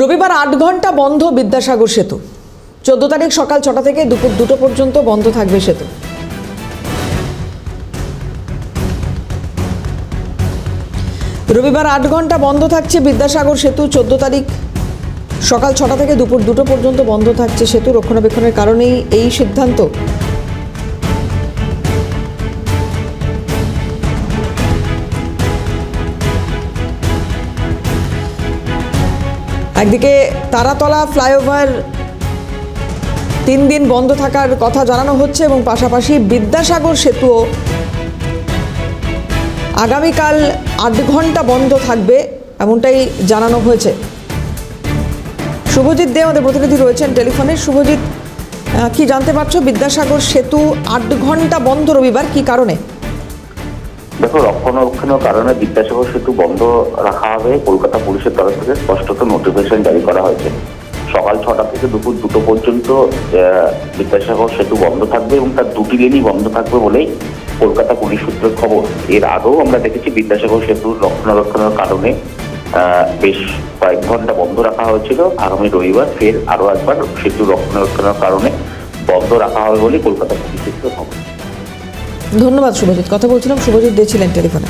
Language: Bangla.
রবিবার ৮ ঘন্টা বন্ধ বিদ্যাসাগর সেতু। 14 তারিখ সকাল 6টা থেকে দুপুর 2টো পর্যন্ত বন্ধ থাকবে সেতু। রবিবার 8 ঘন্টা বন্ধ থাকছে বিদ্যাসাগর সেতু। 14 তারিখ সকাল 6টা থেকে দুপুর 2টো পর্যন্ত বন্ধ থাকছে সেতু। রক্ষণাবেক্ষণের কারণেই এই সিদ্ধান্ত। একদিকে তারাতলা ফ্লাইওভার 3 দিন বন্ধ থাকার কথা জানানো হচ্ছে এবং পাশাপাশি বিদ্যাসাগর সেতুও আগামীকাল 8 ঘন্টা বন্ধ থাকবে এমনটাই জানানো হয়েছে। শুভজিৎ দে আমাদের প্রতিনিধি রয়েছেন টেলিফোনে। শুভজিৎ, কি জানতে পারছো? বিদ্যাসাগর সেতু 8 ঘন্টা বন্ধ রবিবার, কি কারণে? দেখো, রক্ষণাবেক্ষণের কারণে বিদ্যাসাগর সেতু বন্ধ রাখা হবে। কলকাতা পুলিশের তরফ থেকে স্পষ্টত নোটিফিকেশন জারি করা হয়েছে। সকাল 6টা থেকে দুপুর 2টো পর্যন্ত বিদ্যাসাগর সেতু বন্ধ থাকবে এবং তার 2টি লেনই বন্ধ থাকবে বলেই কলকাতা পুলিশ সূত্রের খবর। এর আগেও আমরা দেখেছি বিদ্যাসাগর সেতুর রক্ষণাবেক্ষণের কারণে বেশ কয়েক ঘন্টা বন্ধ রাখা হয়েছিল। আগামী রবিবার ফের আরো একবার সেতু রক্ষণাবেক্ষণের কারণে বন্ধ রাখা হবে বলে কলকাতা পুলিশ সূত্রের খবর। ধন্যবাদ শুভজিৎ। কথা বলছিলাম, শুভজিৎ দে ছিলেন টেলিফোনে।